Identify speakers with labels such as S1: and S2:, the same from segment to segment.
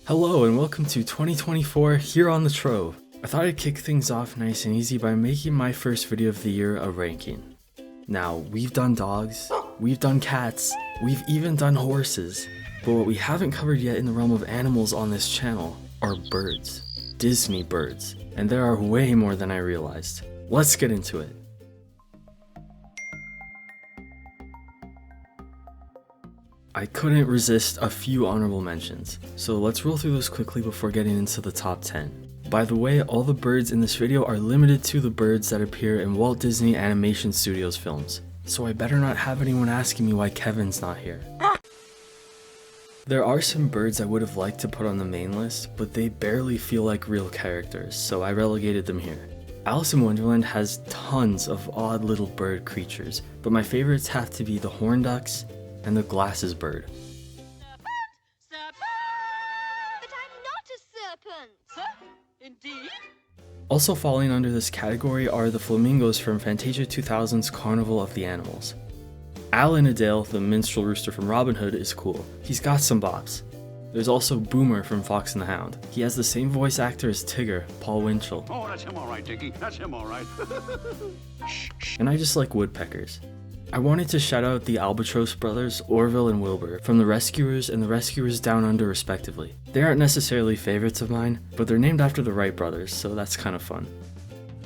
S1: Hello and welcome to 2024 here on the Trove. I thought I'd kick things off nice and easy by making my first video of the year a ranking. Now, we've done dogs, we've done cats, we've even done horses, but what we haven't covered yet in the realm of animals on this channel are birds. Disney birds, and there are way more than I realized. Let's get into it. I couldn't resist a few honorable mentions, so let's roll through those quickly before getting into the top 10. By the way, all the birds in this video are limited to the birds that appear in Walt Disney Animation Studios films, so I better not have anyone asking me why Kevin's not here. There are some birds I would have liked to put on the main list, but they barely feel like real characters, so I relegated them here. Alice in Wonderland has tons of odd little bird creatures, but my favorites have to be the horn ducks and the glasses bird.
S2: Serpent! But I'm not a serpent! Huh? Indeed?
S1: Also falling under this category are the flamingos from Fantasia 2000's Carnival of the Animals. Al Innadale, the minstrel rooster from Robin Hood, is cool. He's got some bops. There's also Boomer from Fox and the Hound. He has the same voice actor as Tigger, Paul Winchell.
S3: Oh, that's him all right, Dickie. That's him all right.
S1: And I just like woodpeckers. I wanted to shout out the Albatross brothers, Orville and Wilbur, from The Rescuers and The Rescuers Down Under respectively. They aren't necessarily favorites of mine, but they're named after the Wright brothers, so that's kind of fun.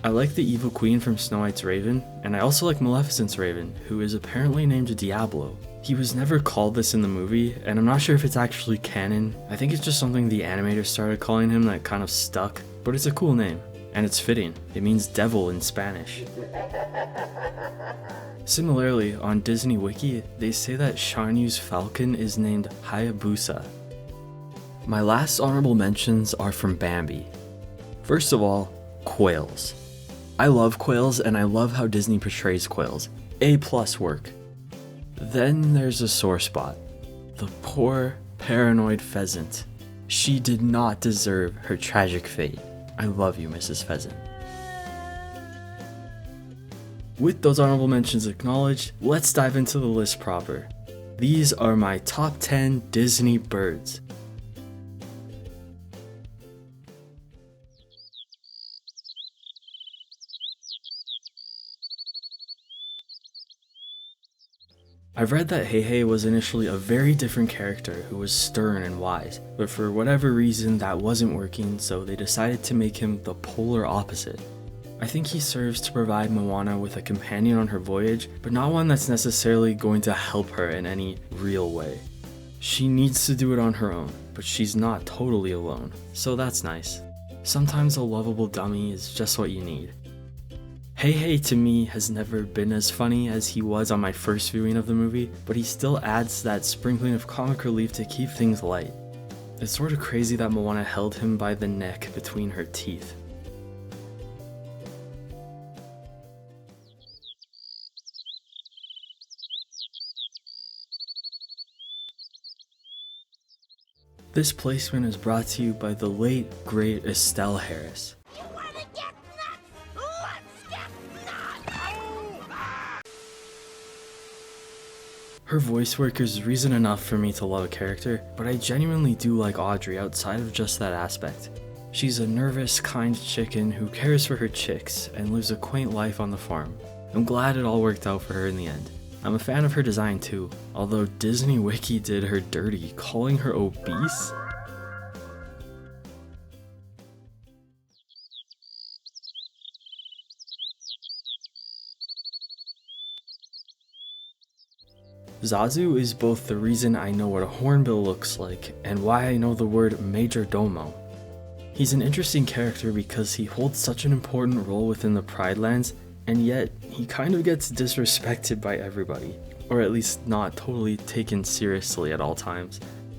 S1: I like the evil queen from Snow White's Raven, and I also like Maleficent's Raven, who is apparently named Diablo. He was never called this in the movie, and I'm not sure if it's actually canon. I think it's just something the animators started calling him that kind of stuck, but it's a cool name, and it's fitting. It means devil in Spanish. Similarly, on Disney Wiki, they say that Shan Yu's falcon is named Hayabusa. My last honorable mentions are from Bambi. First of all, quails. I love quails and I love how Disney portrays quails. A+ work. Then there's a sore spot. The poor, paranoid pheasant. She did not deserve her tragic fate. I love you, Mrs. Pheasant. With those honorable mentions acknowledged, let's dive into the list proper. These are my top 10 Disney birds. I've read that Heihei was initially a very different character who was stern and wise, but for whatever reason that wasn't working, so they decided to make him the polar opposite. I think he serves to provide Moana with a companion on her voyage, but not one that's necessarily going to help her in any real way. She needs to do it on her own, but she's not totally alone, so that's nice. Sometimes a lovable dummy is just what you need. Heihei to me has never been as funny as he was on my first viewing of the movie, but he still adds that sprinkling of comic relief to keep things light. It's sort of crazy that Moana held him by the neck between her teeth. This placement is brought to you by the late, great Estelle Harris.
S2: You wanna get nuts? Let's get nuts!
S1: Her voice work is reason enough for me to love a character, but I genuinely do like Audrey outside of just that aspect. She's a nervous, kind chicken who cares for her chicks and lives a quaint life on the farm. I'm glad it all worked out for her in the end. I'm a fan of her design too, although Disney Wiki did her dirty, calling her obese. Zazu is both the reason I know what a hornbill looks like and why I know the word major domo. He's an interesting character because he holds such an important role within the Pride Lands, and yet he kind of gets disrespected by everybody, or at least not totally taken seriously at all times.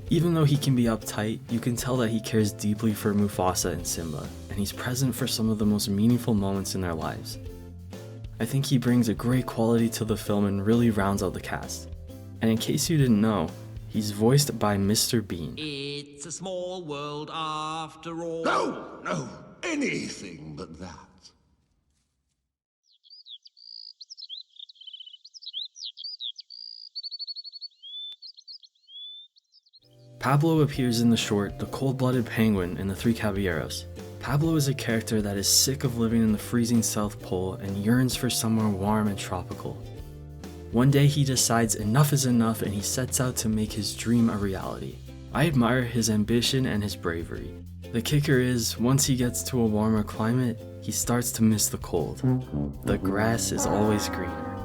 S1: Even though he can be uptight, you can tell that he cares deeply for Mufasa and Simba, and he's present for some of the most meaningful moments in their lives. I think he brings a great quality to the film and really rounds out the cast. And in case you didn't know, he's voiced by Mr. Bean.
S4: It's a small world after all.
S3: No, anything but that.
S1: Pablo appears in the short The Cold-Blooded Penguin in The Three Caballeros. Pablo is a character that is sick of living in the freezing South Pole and yearns for somewhere warm and tropical. One day he decides enough is enough and he sets out to make his dream a reality. I admire his ambition and his bravery. The kicker is, once he gets to a warmer climate, he starts to miss the cold. The grass is always greener.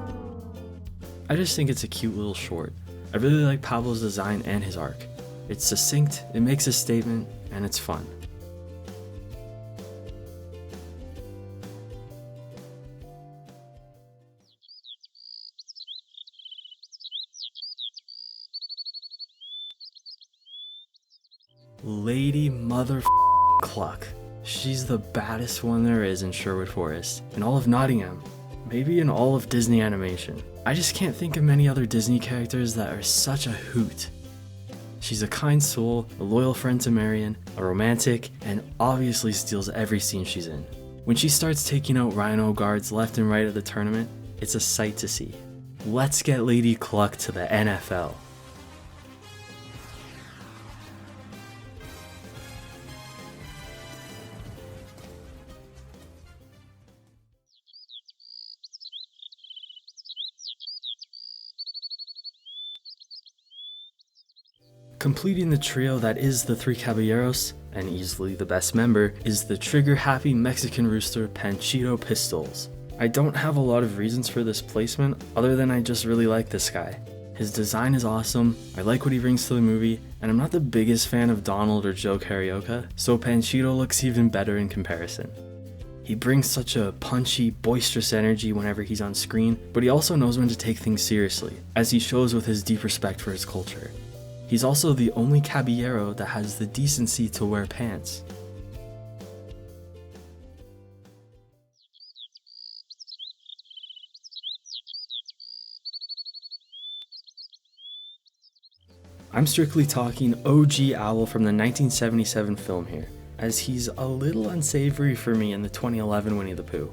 S1: I just think it's a cute little short. I really like Pablo's design and his arc. It's succinct, it makes a statement, and it's fun. Lady Mother Cluck. She's the baddest one there is in Sherwood Forest, in all of Nottingham, maybe in all of Disney animation. I just can't think of many other Disney characters that are such a hoot. She's a kind soul, a loyal friend to Marion, a romantic, and obviously steals every scene she's in. When she starts taking out rhino guards left and right at the tournament, it's a sight to see. Let's get Lady Cluck to the NFL. Completing the trio that is the Three Caballeros, and easily the best member, is the trigger-happy Mexican rooster Panchito Pistols. I don't have a lot of reasons for this placement, other than I just really like this guy. His design is awesome, I like what he brings to the movie, and I'm not the biggest fan of Donald or Joe Carioca, so Panchito looks even better in comparison. He brings such a punchy, boisterous energy whenever he's on screen, but he also knows when to take things seriously, as he shows with his deep respect for his culture. He's also the only caballero that has the decency to wear pants. I'm strictly talking OG Owl from the 1977 film here, as he's a little unsavory for me in the 2011 Winnie the Pooh.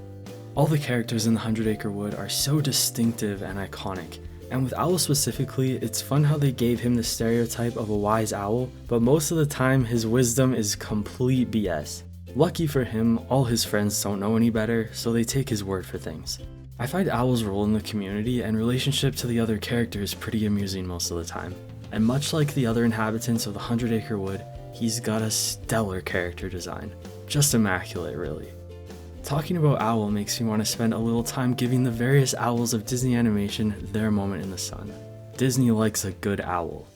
S1: All the characters in the 100 Acre Wood are so distinctive and iconic. And with Owl specifically, it's fun how they gave him the stereotype of a wise owl, but most of the time his wisdom is complete BS. Lucky for him, all his friends don't know any better, so they take his word for things. I find Owl's role in the community and relationship to the other characters pretty amusing most of the time. And much like the other inhabitants of the 100 Acre Wood, he's got a stellar character design. Just immaculate, really. Talking about Owl makes me want to spend a little time giving the various owls of Disney animation their moment in the sun. Disney likes a good owl.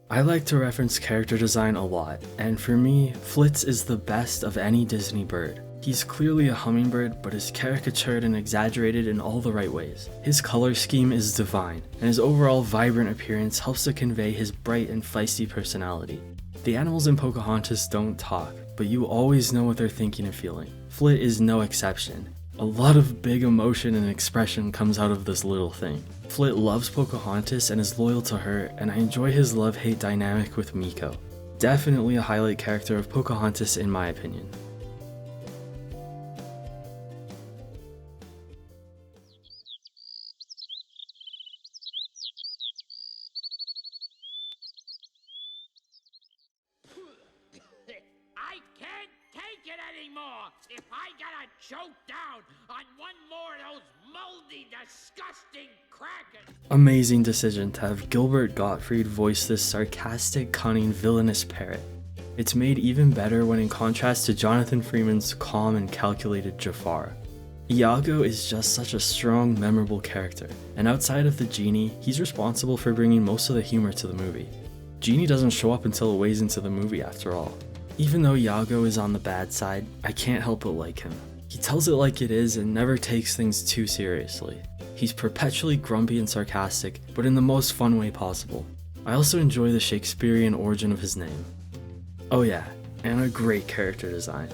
S1: I like to reference character design a lot, and for me, Flitz is the best of any Disney bird. He's clearly a hummingbird, but is caricatured and exaggerated in all the right ways. His color scheme is divine, and his overall vibrant appearance helps to convey his bright and feisty personality. The animals in Pocahontas don't talk, but you always know what they're thinking and feeling. Flit is no exception. A lot of big emotion and expression comes out of this little thing. Flit loves Pocahontas and is loyal to her, and I enjoy his love-hate dynamic with Miko. Definitely a highlight character of Pocahontas in my opinion.
S4: I can't take it anymore! If I gotta choke down on one more of those moldy, disgusting crackers!
S1: Amazing decision to have Gilbert Gottfried voice this sarcastic, cunning, villainous parrot. It's made even better when in contrast to Jonathan Freeman's calm and calculated Jafar. Iago is just such a strong, memorable character, and outside of the genie, he's responsible for bringing most of the humor to the movie. Genie doesn't show up until a ways into the movie after all. Even though Iago is on the bad side, I can't help but like him. He tells it like it is and never takes things too seriously. He's perpetually grumpy and sarcastic, but in the most fun way possible. I also enjoy the Shakespearean origin of his name. Oh yeah, and a great character design.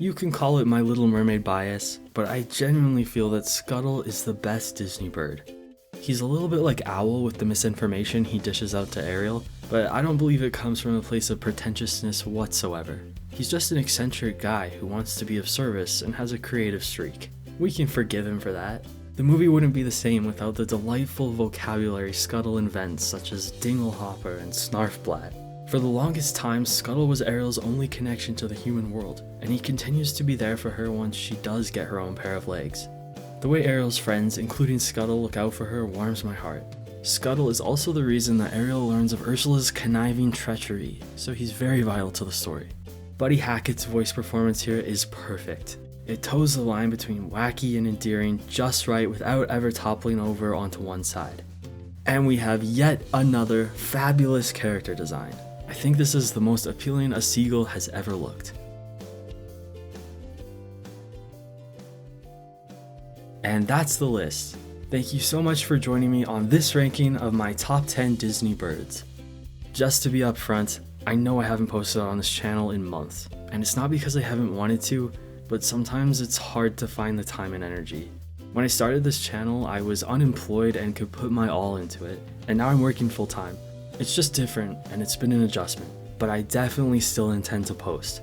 S1: You can call it my Little Mermaid bias, but I genuinely feel that Scuttle is the best Disney bird. He's a little bit like Owl with the misinformation he dishes out to Ariel, but I don't believe it comes from a place of pretentiousness whatsoever. He's just an eccentric guy who wants to be of service and has a creative streak. We can forgive him for that. The movie wouldn't be the same without the delightful vocabulary Scuttle invents, such as dinglehopper and snarfblat. For the longest time, Scuttle was Ariel's only connection to the human world, and he continues to be there for her once she does get her own pair of legs. The way Ariel's friends, including Scuttle, look out for her warms my heart. Scuttle is also the reason that Ariel learns of Ursula's conniving treachery, so he's very vital to the story. Buddy Hackett's voice performance here is perfect. It toes the line between wacky and endearing just right without ever toppling over onto one side. And we have yet another fabulous character design. I think this is the most appealing a seagull has ever looked. And that's the list. Thank you so much for joining me on this ranking of my top 10 Disney birds. Just to be upfront, I know I haven't posted on this channel in months, and it's not because I haven't wanted to, but sometimes it's hard to find the time and energy. When I started this channel, I was unemployed and could put my all into it, and now I'm working full time. It's just different, and it's been an adjustment, but I definitely still intend to post.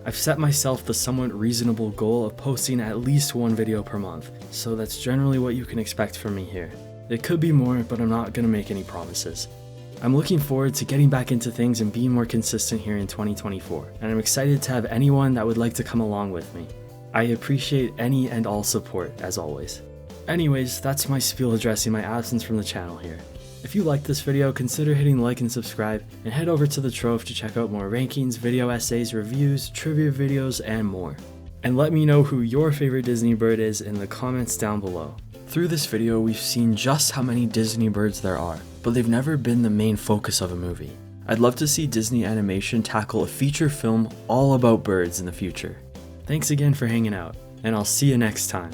S1: I've set myself the somewhat reasonable goal of posting at least one video per month, so that's generally what you can expect from me here. It could be more, but I'm not gonna make any promises. I'm looking forward to getting back into things and being more consistent here in 2024, and I'm excited to have anyone that would like to come along with me. I appreciate any and all support, as always. Anyways, that's my spiel addressing my absence from the channel here. If you liked this video, consider hitting like and subscribe, and head over to the Trove to check out more rankings, video essays, reviews, trivia videos, and more. And let me know who your favorite Disney bird is in the comments down below. Through this video, we've seen just how many Disney birds there are, but they've never been the main focus of a movie. I'd love to see Disney Animation tackle a feature film all about birds in the future. Thanks again for hanging out, and I'll see you next time.